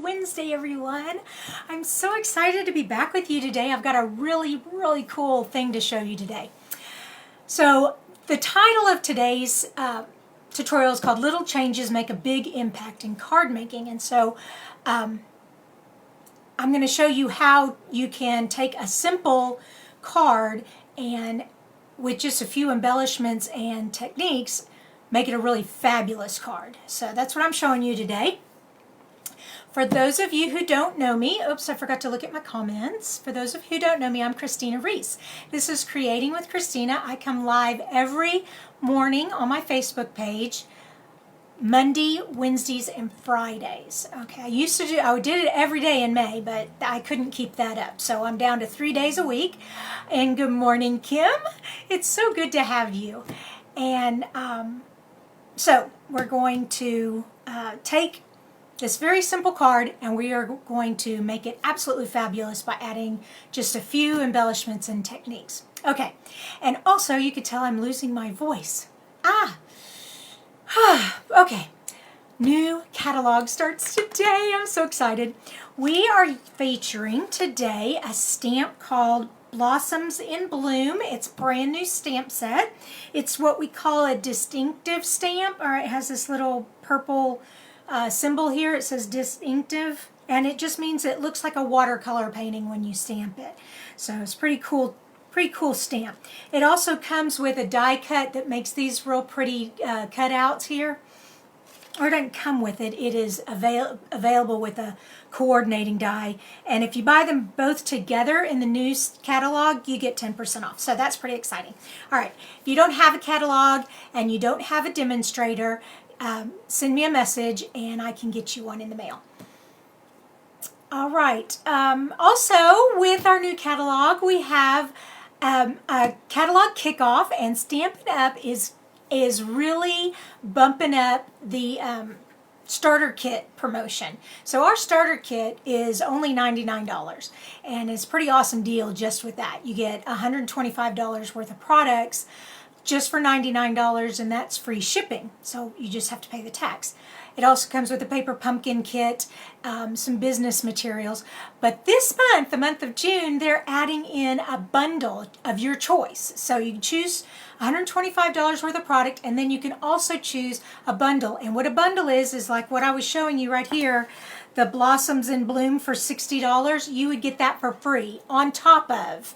Wednesday, everyone. I'm so excited to be back with you today. I've got a really cool thing to show you today. So the title of today's tutorial is called Little Changes Make a Big Impact in Card Making. And so I'm going to show you how you can take a simple card and with just a few embellishments and techniques make it a really fabulous card. So that's what I'm showing you today. For those of you who don't know me, oops, I forgot to look at my comments. For those of you who don't know me, I'm Kristina Reese. This is Creating with Kristina. I come live every morning on my Facebook page, Monday, Wednesdays, and Fridays. Okay, I did it every day in May, but I couldn't keep that up. So I'm down to 3 days a week. And good morning, Kim. It's so good to have you. And so we're going to take this very simple card and we are going to make it absolutely fabulous by adding just a few embellishments and techniques. Okay, and also you could tell I'm losing my voice. Okay, new catalog starts today. I'm so excited. We are featuring today a stamp called Blossoms in Bloom. It's a brand new stamp set. It's what we call a distinctive stamp. It has this little purple symbol here. It says distinctive, and it just means it looks like a watercolor painting when you stamp it. So it's pretty cool stamp. It also comes with a die cut that makes these real pretty cutouts here. Or it doesn't come with it. It is available with a coordinating die. And if you buy them both together in the new catalog, you get 10% off. So that's pretty exciting. All right, if you don't have a catalog and you don't have a demonstrator, send me a message and I can get you one in the mail. All right. Also, with our new catalog, we have a catalog kickoff, and Stampin' Up! is really bumping up the starter kit promotion. So our starter kit is only $99, and it's a pretty awesome deal just with that. You get $125 worth of products just for $99, and that's free shipping. So you just have to pay the tax. It also comes with a paper pumpkin kit, some business materials. But this month, the month of June, they're adding in a bundle of your choice. So you can choose $125 worth of product, and then you can also choose a bundle. And what a bundle is like what I was showing you right here, the Blossoms in Bloom for $60. You would get that for free on top of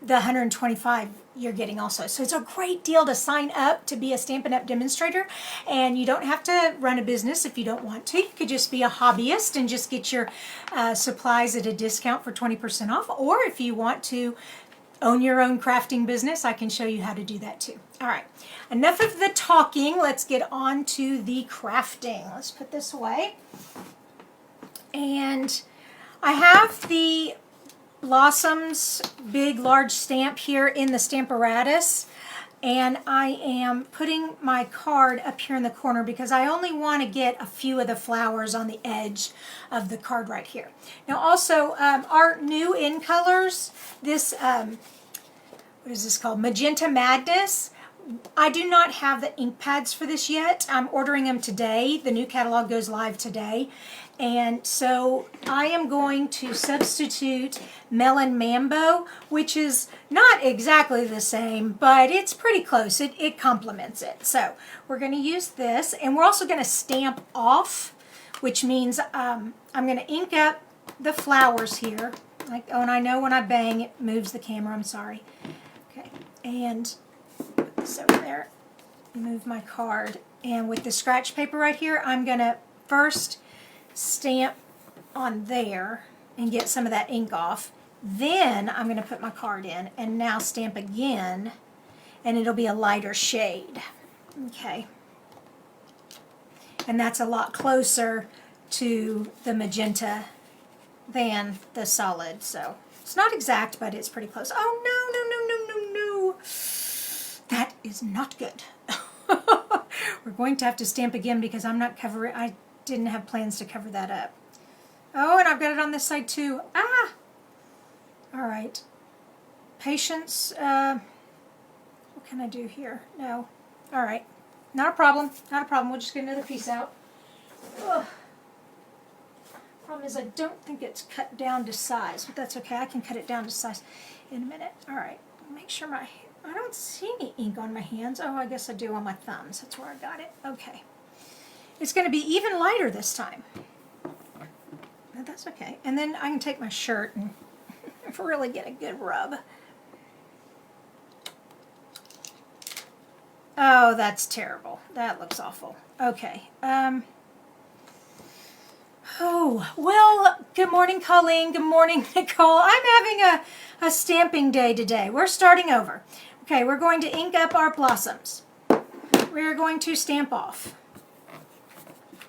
the $125 you're getting also. So it's a great deal to sign up to be a Stampin' Up! Demonstrator, and you don't have to run a business if you don't want to. You could just be a hobbyist and just get your supplies at a discount for 20% off, or if you want to own your own crafting business, I can show you how to do that too. All right, enough of the talking. Let's get on to the crafting. Let's put this away. And I have the Blossoms big large stamp here in the Stamparatus, and I am putting my card up here in the corner because I only want to get a few of the flowers on the edge of the card right here. Now also our new in colors, this what is this called, Magenta Madness. I do not have the ink pads for this yet. I'm ordering them today. The new catalog goes live today. And so I am going to substitute Melon Mambo, which is not exactly the same, but it's pretty close. It complements it. So we're going to use this, and we're also going to stamp off, which means I'm going to ink up the flowers here. And I know when I bang, it moves the camera. I'm sorry. Okay, and put this over there. Move my card. And with the scratch paper right here, I'm going to first stamp on there and get some of that ink off. Then I'm going to put my card in and now stamp again, and it'll be a lighter shade. Okay. And that's a lot closer to the magenta than the solid. So it's not exact, but it's pretty close. Oh, no. That is not good. We're going to have to stamp again because I'm not covering, I didn't have plans to cover that up. Oh, and I've got it on this side too. All right. Patience. What can I do here? No. All right. Not a problem. We'll just get another piece out. Ugh. problem is I don't think it's cut down to size, but that's okay. I can cut it down to size in a minute. All right, make sure I don't see any ink on my hands. Oh, I guess I do on my thumbs. That's where I got it. Okay. It's going to be even lighter this time. But that's okay. And then I can take my shirt and really get a good rub. Oh, that's terrible. That looks awful. Okay. Oh, well, good morning, Colleen. Good morning, Nicole. I'm having a stamping day today. We're starting over. Okay, we're going to ink up our blossoms. We're going to stamp off.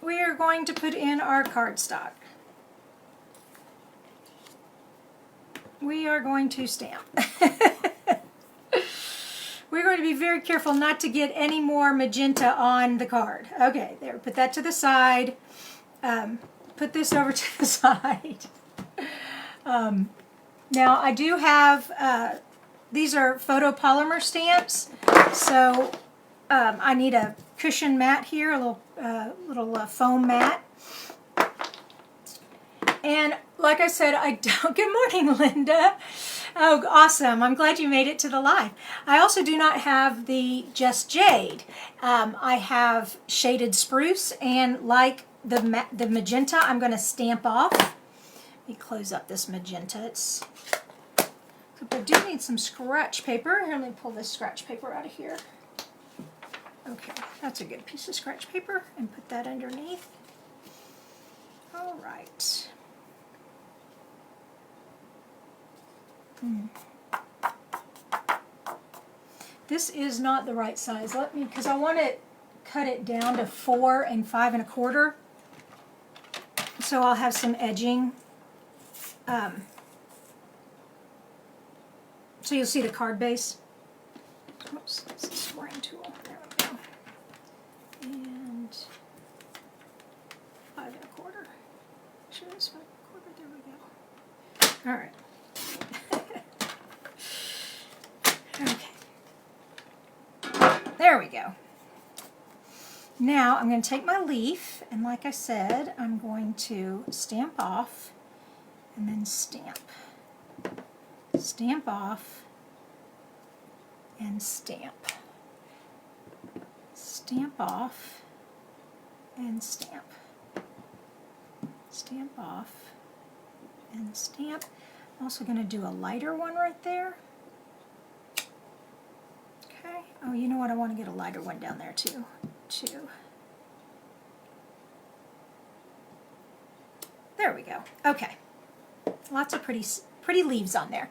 We are going to put in our cardstock. We are going to stamp. We're going to be very careful not to get any more magenta on the card. Okay, there, put that to the side. Put this over to the side. Now I do have, these are photopolymer stamps, so I need a cushion mat here, a little foam mat. And like I said, I don't, good morning, Linda. Oh, awesome. I'm glad you made it to the live. I also do not have the Just Jade. I have shaded spruce, and like the magenta, I'm going to stamp off. Let me close up this magenta. I do need some scratch paper. Here, let me pull this scratch paper out of here. Okay, that's a good piece of scratch paper, and put that underneath. All right. This is not the right size. Let me, because I want to cut it down to 4 and 5 1/4. So I'll have some edging. So you'll see the card base. Oops, that's the scoring tool. There we go. And 5 1/4. Sure, it's 5 1/4. There we go. All right. Okay. There we go. Now I'm going to take my leaf, and like I said, I'm going to stamp off and then stamp. Stamp off and stamp. Stamp off and stamp. Stamp off and stamp. I'm also going to do a lighter one right there. Okay. Oh, you know what? I want to get a lighter one down there too. There we go. Okay. Lots of pretty leaves on there.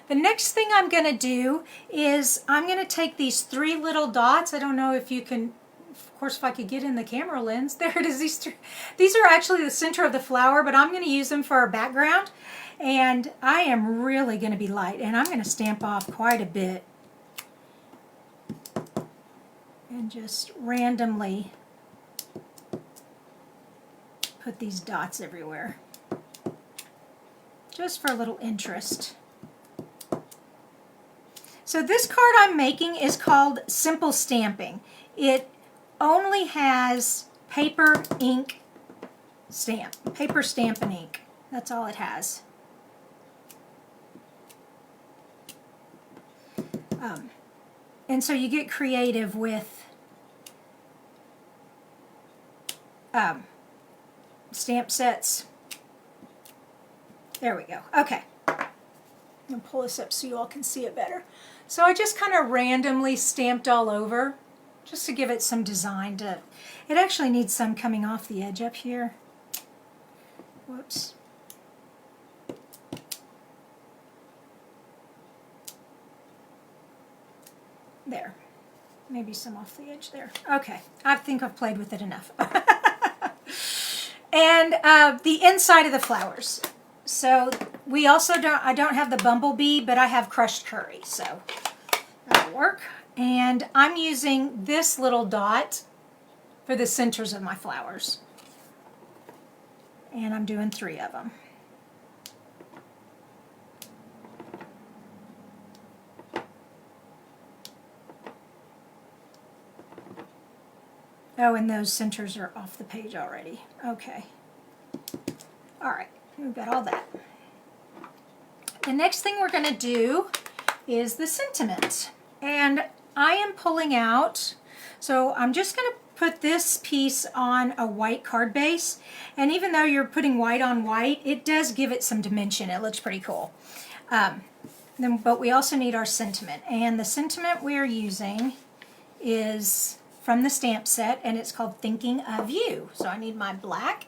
The next thing I'm going to do is I'm going to take these 3 little dots. I don't know if you can, of course, if I could get in the camera lens. There it is. These are actually the center of the flower, but I'm going to use them for our background. And I am really going to be light, and I'm going to stamp off quite a bit. And just randomly put these dots everywhere, just for a little interest. So this card I'm making is called Simple Stamping. It only has paper, ink, stamp. Paper, stamp, and ink. That's all it has. And so you get creative with stamp sets. There we go. Okay. I'm going to pull this up so you all can see it better. So I just kind of randomly stamped all over just to give it some design. It actually needs some coming off the edge up here. Whoops. There. Maybe some off the edge there. Okay. I think I've played with it enough. And the inside of the flowers. So we also I don't have the bumblebee, but I have crushed curry, so that'll work. And I'm using this little dot for the centers of my flowers. And I'm doing 3 of them. Oh, and those centers are off the page already. Okay. All right, we've got all that. The next thing we're going to do is the sentiment. And I am pulling out, so I'm just going to put this piece on a white card base. And even though you're putting white on white, it does give it some dimension. It looks pretty cool. But we also need our sentiment. And the sentiment we're using is from the stamp set, and it's called Thinking of You. So I need my black.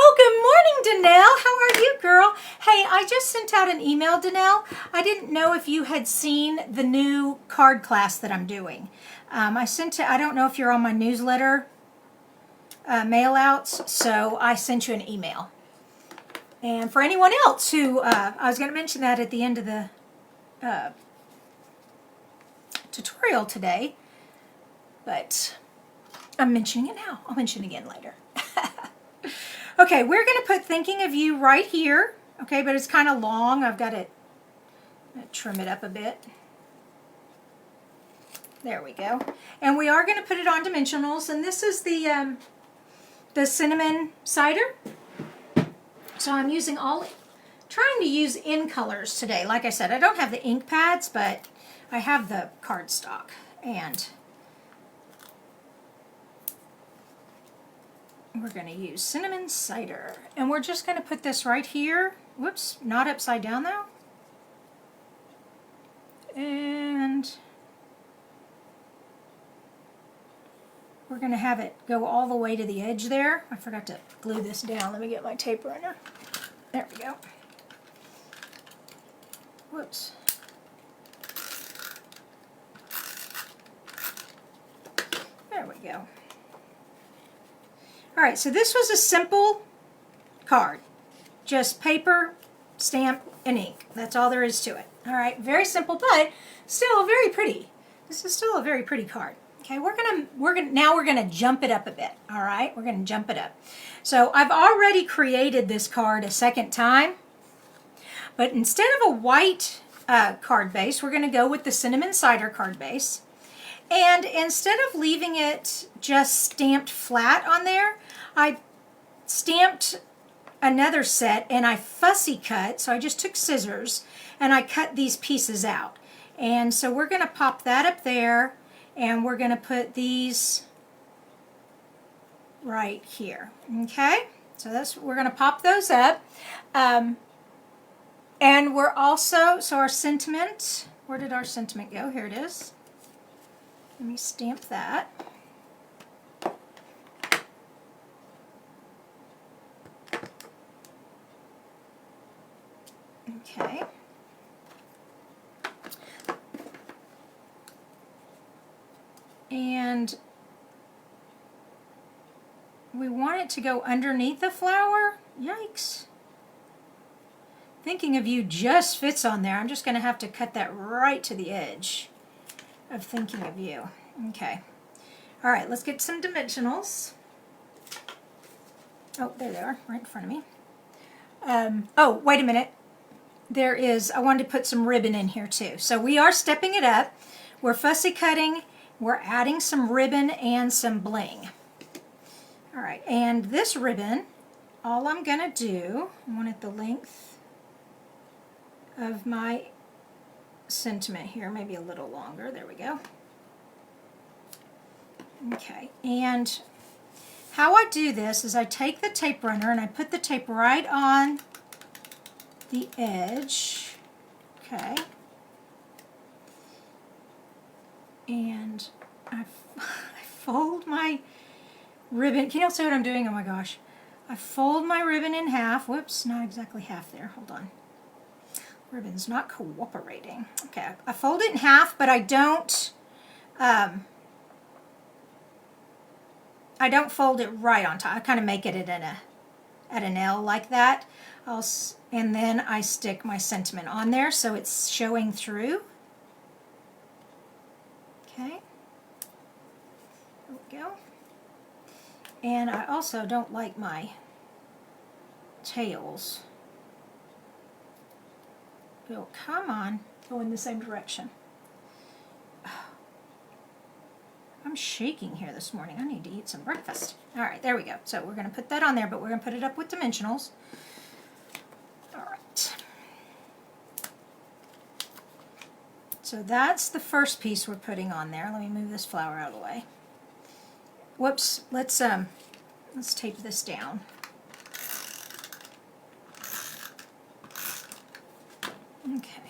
Oh, good morning, Danelle. How are you, girl? Hey, I just sent out an email, Danelle. I didn't know if you had seen the new card class that I'm doing. I sent it, I don't know if you're on my newsletter mail outs, so I sent you an email. And for anyone else who, I was going to mention that at the end of the tutorial today, but I'm mentioning it now. I'll mention it again later. Okay, we're going to put Thinking of You right here. Okay, but it's kind of long. I've got to trim it up a bit. There we go. And we are going to put it on dimensionals. And this is the cinnamon cider. So I'm using trying to use in colors today. Like I said, I don't have the ink pads, but I have the cardstock. And we're going to use cinnamon cider. And we're just going to put this right here. Whoops, not upside down though. And we're going to have it go all the way to the edge there. I forgot to glue this down. Let me get my tape runner. There we go. Whoops. There we go. All right, so this was a simple card. Just paper, stamp, and ink. That's all there is to it. All right, very simple, but still very pretty. This is still a very pretty card. Okay, now we're gonna jump it up a bit. All right, we're gonna jump it up. So I've already created this card a second time, but instead of a white card base, we're gonna go with the cinnamon cider card base. And instead of leaving it just stamped flat on there, I stamped another set and I fussy cut. So I just took scissors and I cut these pieces out. And so we're going to pop that up there, and we're going to put these right here. Okay, so we're going to pop those up. And we're also, so our sentiment, where did our sentiment go? Here it is. Let me stamp that. Okay. And we want it to go underneath the flower. Yikes. Thinking of You just fits on there. I'm just going to have to cut that right to the edge of Thinking of You. Okay. All right, let's get some dimensionals. Oh, there they are, right in front of me. Oh, wait a minute. I wanted to put some ribbon in here too. So we are stepping it up. We're fussy cutting. We're adding some ribbon and some bling. All right, and this ribbon, all I'm going to do, I want it the length of my sentiment here, maybe a little longer. There we go. Okay, and how I do this is I take the tape runner and I put the tape right on the edge. Okay. And I fold my ribbon. Can you all see what I'm doing? Oh my gosh. I fold my ribbon in half. Whoops, not exactly half there. Hold on. Ribbon's not cooperating. Okay, I fold it in half, but I don't fold it right on top. I kind of make it at an L like that. And then I stick my sentiment on there so it's showing through. Okay. There we go. And I also don't like my tails. Oh, come on. Go in the same direction. I'm shaking here this morning. I need to eat some breakfast. All right, there we go. So we're going to put that on there, but we're going to put it up with dimensionals. All right. So that's the first piece we're putting on there. Let me move this flower out of the way. Whoops. Let's tape this down. Okay.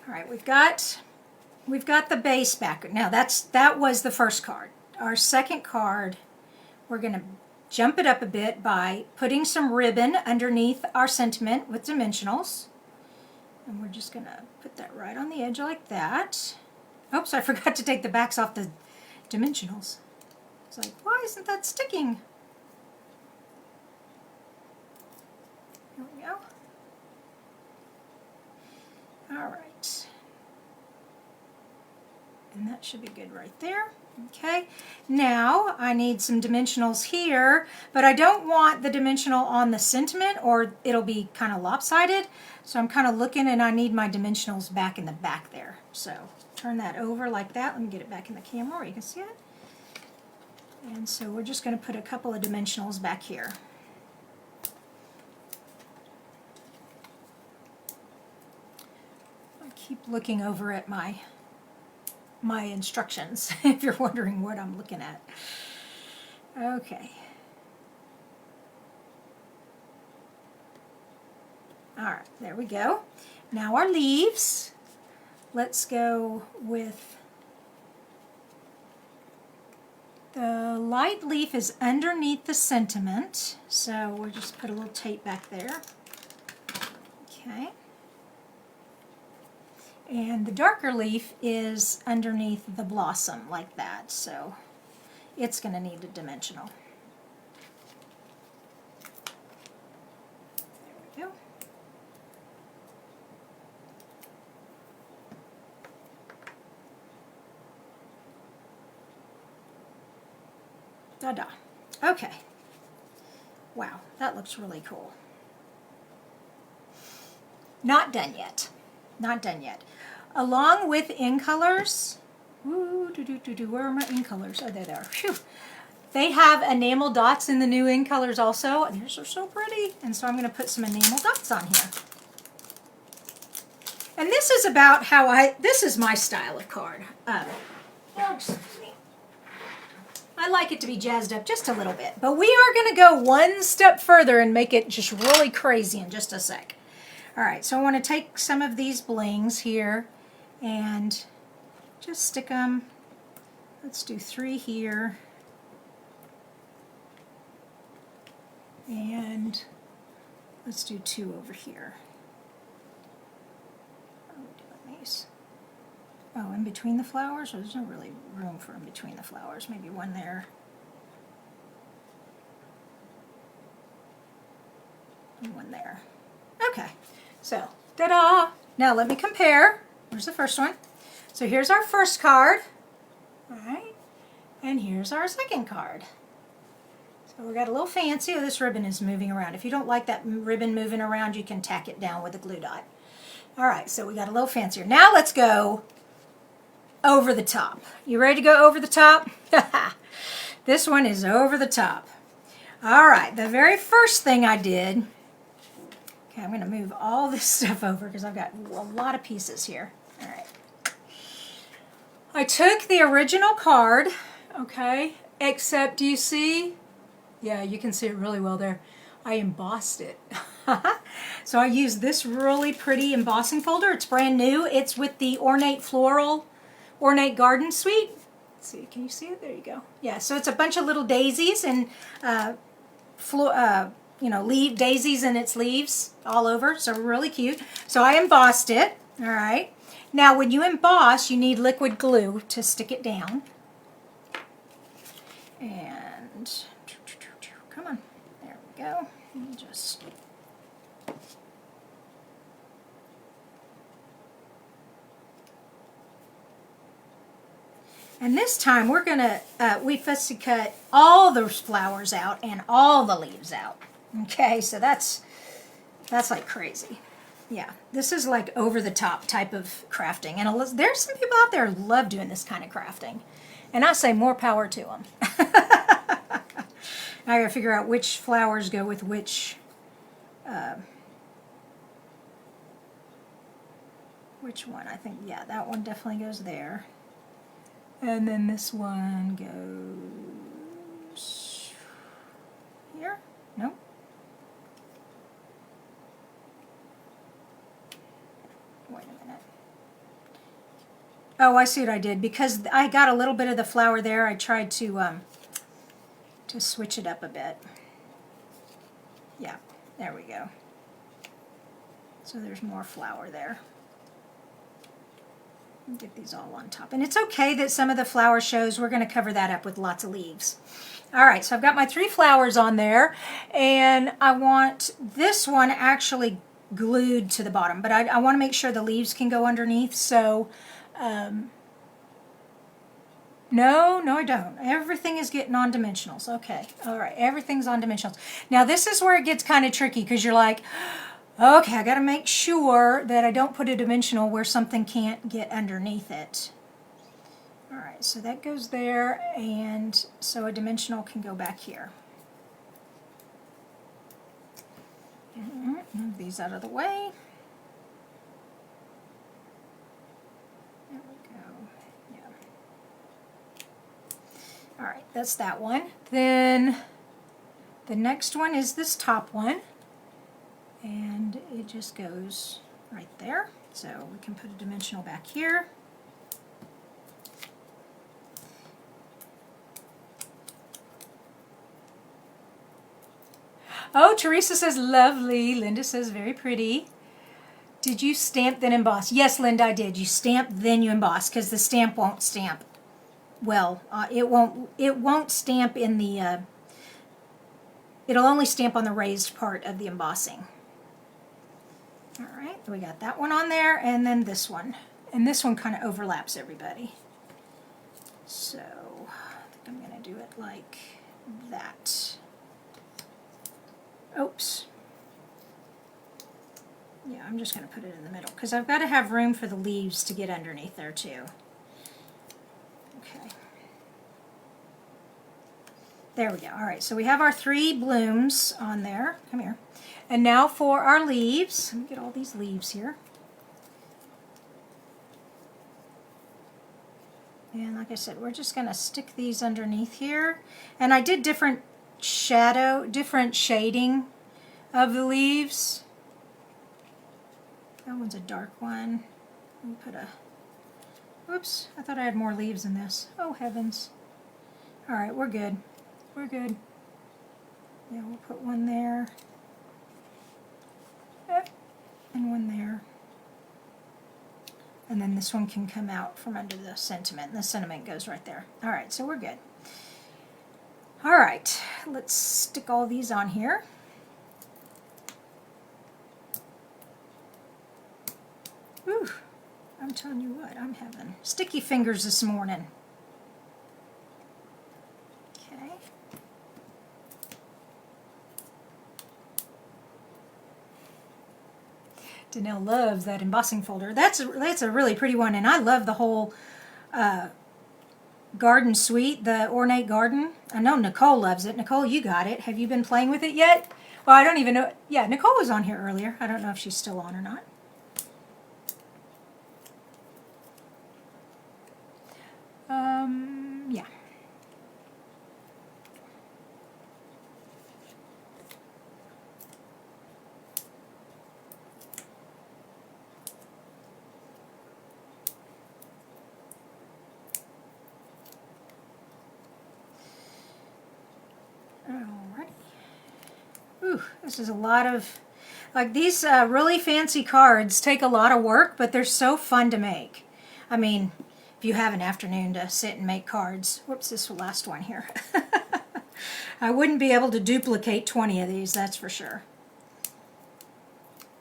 All right, we've got the base back. Now that was the first card. Our second card, we're going to jump it up a bit by putting some ribbon underneath our sentiment with dimensionals. And we're just going to put that right on the edge like that. Oops, I forgot to take the backs off the dimensionals. It's like, why isn't that sticking? Here we go. All right. And that should be good right there. Okay, now I need some dimensionals here, but I don't want the dimensional on the sentiment or it'll be kind of lopsided. So I'm kind of looking and I need my dimensionals back in the back there. So turn that over like that. Let me get it back in the camera where you can see it. And so we're just going to put a couple of dimensionals back here. I keep looking over at my instructions, if you're wondering what I'm looking at. Okay. All right, there we go. Now our leaves. Let's go with the light leaf is underneath the sentiment, so we'll just put a little tape back there. Okay. And the darker leaf is underneath the blossom like that, so it's going to need a dimensional. There we go. Da-da. Okay. Wow, that looks really cool. Not done yet. Not done yet. Along with in colors, where are my in colors? Oh, there they are. Phew. They have enamel dots in the new in colors also. These are so pretty. And so I'm going to put some enamel dots on here. And this is about how this is my style of card. Excuse me. I like it to be jazzed up just a little bit. But we are going to go one step further and make it just really crazy in just a sec. All right, so I want to take some of these blings here and just stick them. Let's do 3 here. And let's do 2 over here. How are we doing these? Oh, in between the flowers? There's no really room for in between the flowers. Maybe one there. And one there. Okay. So, ta-da! Now let me compare. Here's the first one. So here's our first card. All right. And here's our second card. So we got a little fancy. Oh, this ribbon is moving around. If you don't like that ribbon moving around, you can tack it down with a glue dot. All right, so we got a little fancier. Now let's go over the top. You ready to go over the top? This one is over the top. All right, the very first thing I did, okay, I'm going to move all this stuff over because I've got a lot of pieces here. All right. I took the original card, okay, except, do you see? Yeah, you can see it really well there. I embossed it. So I used this really pretty embossing folder. It's brand new. It's with the Ornate Garden Suite. Let's see, can you see it? There you go. Yeah, so it's a bunch of little daisies and leaf daisies and its leaves all over. So really cute. So I embossed it. All right. Now when you emboss, you need liquid glue to stick it down. And come on. There we go. Let me just. And this time we're going to, we fussy cut all those flowers out and all the leaves out. Okay, so that's That's like crazy. Yeah, this is like over the top type of crafting. And there's some people out there who love doing this kind of crafting. And I say more power to them. Now I gotta figure out which flowers go with which one. I think, yeah, that one definitely goes there. And then this one goes here. Nope. Wait a minute. Oh, I see what I did. Because I got a little bit of the flower there, I tried to switch it up a bit. Yeah, there we go. So there's more flower there. Get these all on top. And it's okay that some of the flower shows. We're going to cover that up with lots of leaves. All right, so I've got my 3 flowers on there, and I want this one actually glued to the bottom, but I want to make sure the leaves can go underneath, so no, I don't. Everything is getting on dimensionals. Okay, all right, everything's on dimensionals. Now this is where it gets kind of tricky, because you're like, okay, I got to make sure that I don't put a dimensional where something can't get underneath it. All right, so that goes there, and so a dimensional can go back here. Move these out of the way. There we go. Yeah. All right, that's that one. Then the next one is this top one. And it just goes right there. So we can put a dimensional back here. Oh, Teresa says lovely. Linda says very pretty. Did you stamp then emboss? Yes, Linda, I did. You stamp then you emboss, because the stamp won't stamp. Well, it won't stamp in the. It'll only stamp on the raised part of the embossing. All right, we got that one on there, and then this one. And this one kind of overlaps everybody. So I think I'm going to do it like that. Oops. Yeah, I'm just going to put it in the middle, because I've got to have room for the leaves to get underneath there too. Okay. There we go. All right, so we have our 3 blooms on there. Come here. And now for our leaves. Let me get all these leaves here. And like I said, we're just going to stick these underneath here. And I did different shading of the leaves. That one's a dark one. Let me put a, whoops, I thought I had more leaves in this. Oh heavens. All right, we're good. We're good. Yeah, we'll put one there. And one there. And then this one can come out from under the sentiment. And the sentiment goes right there. All right, so we're good. All right, let's stick all these on here. Whew, I'm telling you what, I'm having sticky fingers this morning. Okay. Danelle loves that embossing folder. That's a really pretty one, and I love the whole garden suite, the ornate garden. I know Nicole loves it. Nicole, you got it. Have you been playing with it yet? Well, I don't even know. Yeah, Nicole was on here earlier. I don't know if she's still on or not. Yeah. Alrighty. Ooh, this is a lot of, like these really fancy cards take a lot of work, but they're so fun to make. I mean, if you have an afternoon to sit and make cards. Whoops, this last one here. I wouldn't be able to duplicate 20 of these, that's for sure.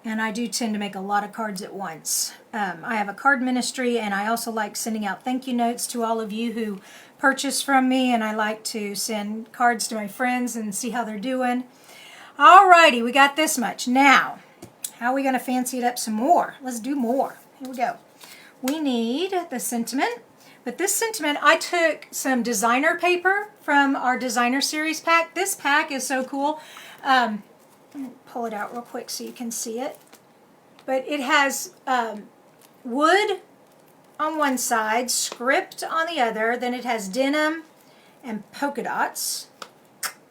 And I do tend to make a lot of cards at once. I have a card ministry, and I also like sending out thank you notes to all of you who purchase from me, and I like to send cards to my friends and see how they're doing. Alrighty, we got this much. Now, how are we going to fancy it up some more? Let's do more. Here we go. We need the sentiment. But this sentiment, I took some designer paper from our designer series pack. This pack is so cool. Let me pull it out real quick so you can see it. But it has wood on one side, script on the other. Then it has denim and polka dots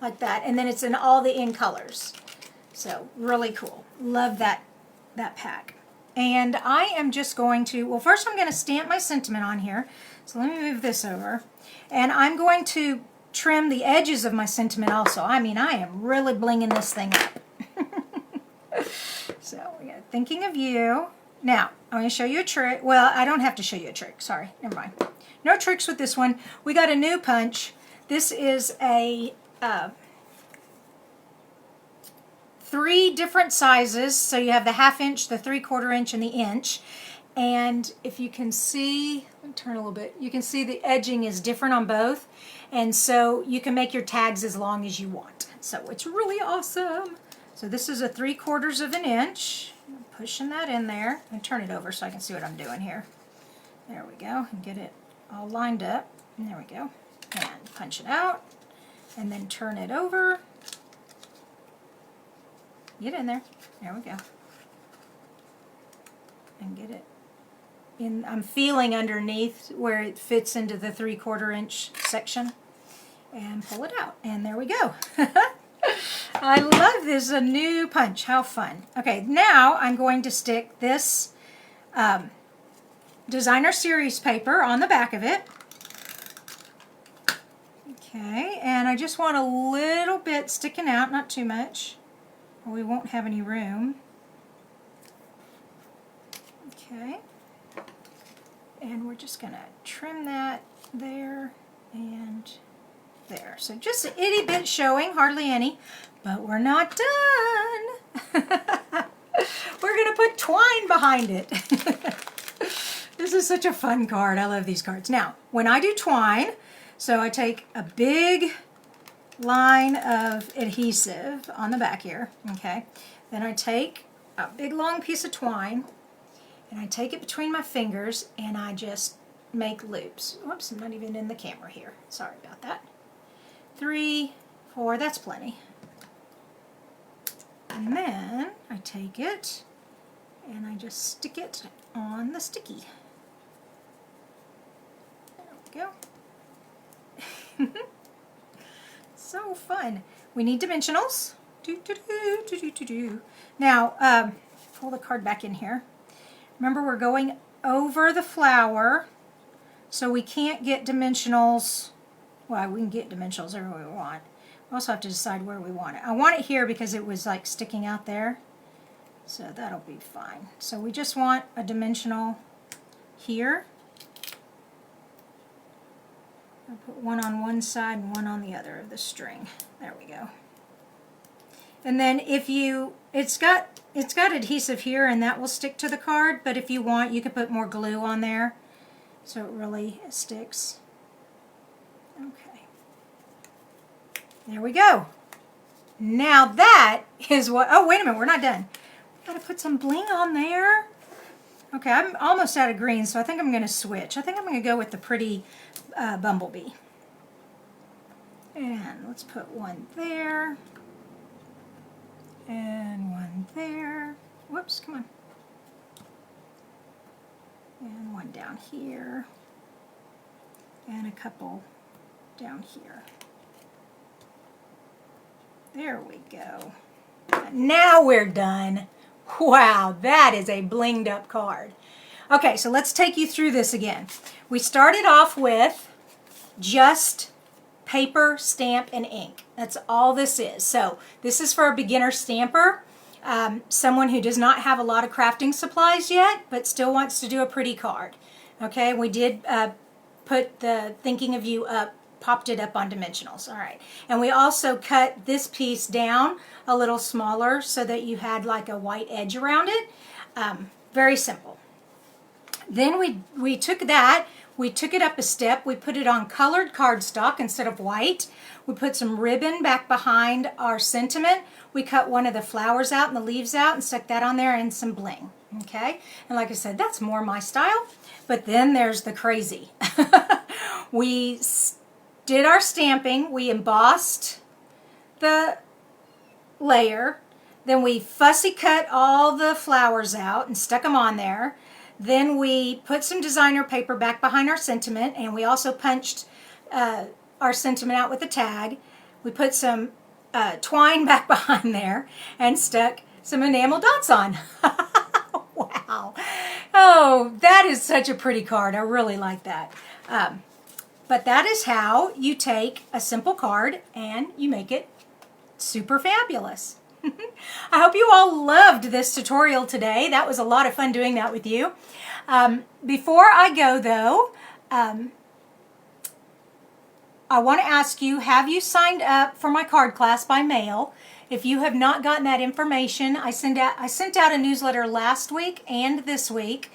like that. And then it's in all the in colors. So really cool. Love that pack. And I am just going to, well, first I'm going to stamp my sentiment on here. So let me move this over. And I'm going to trim the edges of my sentiment also. I mean, I am really blinging this thing up. So we got thinking of you. Now, I'm going to show you a trick. Well, I don't have to show you a trick. Sorry, never mind. No tricks with this one. We got a new punch. This is a 3 different sizes. So you have the 1/2 inch, the 3/4 inch, and the inch. And if you can see, let me turn a little bit, you can see the edging is different on both. And so you can make your tags as long as you want. So it's really awesome. So this is a 3/4 of an inch. I'm pushing that in there. And turn it over so I can see what I'm doing here. There we go. And get it all lined up. And there we go. And punch it out. And then turn it over. Get in there. There we go. And get it in. I'm feeling underneath where it fits into the 3/4 inch section. And pull it out. And there we go. I love this. A new punch. How fun. Okay, now I'm going to stick this designer series paper on the back of it. Okay, and I just want a little bit sticking out, not too much. Or we won't have any room. Okay, and we're just going to trim that there and there. So just an itty bit showing, hardly any, but we're not done. We're going to put twine behind it. This is such a fun card. I love these cards. Now, when I do twine, so I take a big line of adhesive on the back here, okay? Then I take a big long piece of twine, and I take it between my fingers, and I just make loops. Whoops, I'm not even in the camera here. Sorry about that. 3, 4, that's plenty. And then I take it, and I just stick it on the sticky. There we go. So fun. We need dimensionals. Now, pull the card back in here. Remember, we're going over the flower, so we can't get dimensionals. Well, we can get dimensionals everywhere we want. We also have to decide where we want it. I want it here because it was like sticking out there, so that'll be fine. So we just want a dimensional here. I'll put one on one side and one on the other of the string. There we go. And then if you, it's got adhesive here and that will stick to the card, but if you want, you can put more glue on there so it really sticks. Okay. There we go. Now that is what, oh wait a minute, we're not done. We've got to put some bling on there. Okay, I'm almost out of green, so I think I'm going to switch. I think I'm going to go with the pretty bumblebee. And let's put one there. And one there. Whoops, come on. And one down here. And a couple down here. There we go. Now we're done. Wow, that is a blinged up card. Okay, so let's take you through this again. We started off with just paper, stamp, and ink. That's all this is. So this is for a beginner stamper, someone who does not have a lot of crafting supplies yet, but still wants to do a pretty card. Okay, we did put the Thinking of You up, popped it up on dimensionals. All right, and we also cut this piece down a little smaller so that you had like a white edge around it. Very simple. Then we took that, we took it up a step. We put it on colored cardstock instead of white. We put some ribbon back behind our sentiment. We cut one of the flowers out and the leaves out and stuck that on there, and some bling. Okay, and like I said, that's more my style. But then there's the crazy. We did our stamping. We embossed the layer. Then we fussy cut all the flowers out and stuck them on there. Then we put some designer paper back behind our sentiment, and we also punched our sentiment out with a tag. We put some twine back behind there and stuck some enamel dots on. Wow. Oh, that is such a pretty card. I really like that. But that is how you take a simple card and you make it super fabulous. I hope you all loved this tutorial today. That was a lot of fun doing that with you. Before I go though, I want to ask you, have you signed up for my card class by mail? If you have not gotten that information, I sent out a newsletter last week and this week.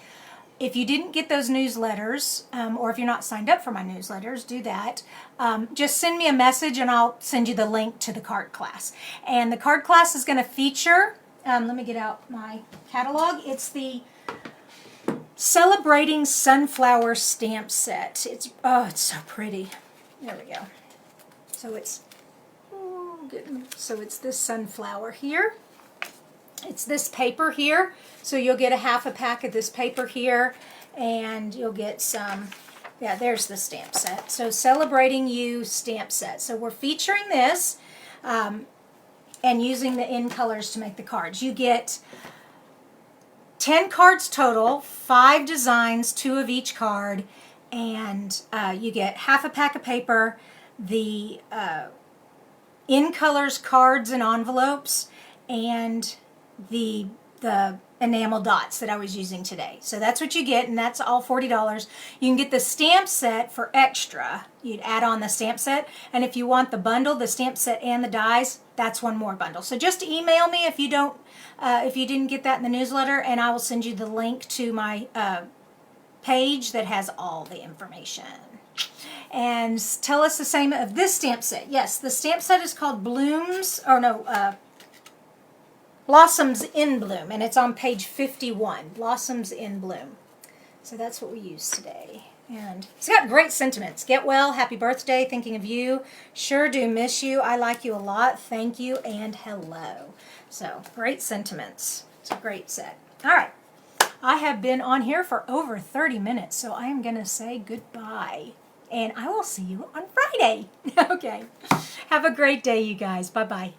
If you didn't get those newsletters, or if you're not signed up for my newsletters, do that. Just send me a message and I'll send you the link to the card class. And the card class is going to feature, let me get out my catalog. It's the Celebrating Sunflower stamp set. It's so pretty. There we go. So it's, so it's this sunflower here. It's this paper here. So you'll get a half a pack of this paper here, and you'll get some, yeah, there's the stamp set. So Celebrating You stamp set. So we're featuring this and using the in colors to make the cards. You get 10 cards total, 5 designs, 2 of each card, and you get half a pack of paper, the in colors cards and envelopes, and the enamel dots that I was using today. So that's what you get, and that's all $40. You can get the stamp set for extra. You'd add on the stamp set, and if you want the bundle, the stamp set and the dies, that's one more bundle. So just email me if you don't, if you didn't get that in the newsletter, and I will send you the link to my page that has all the information. And tell us the same of this stamp set. Yes, the stamp set is called Blossoms in Bloom, and it's on page 51, Blossoms in Bloom. So that's what we use today. And it's got great sentiments. Get well, happy birthday, thinking of you, sure do miss you, I like you a lot, thank you, and hello. So great sentiments. It's a great set. All right. I have been on here for over 30 minutes, so I am going to say goodbye. And I will see you on Friday. Okay. Have a great day, you guys. Bye-bye.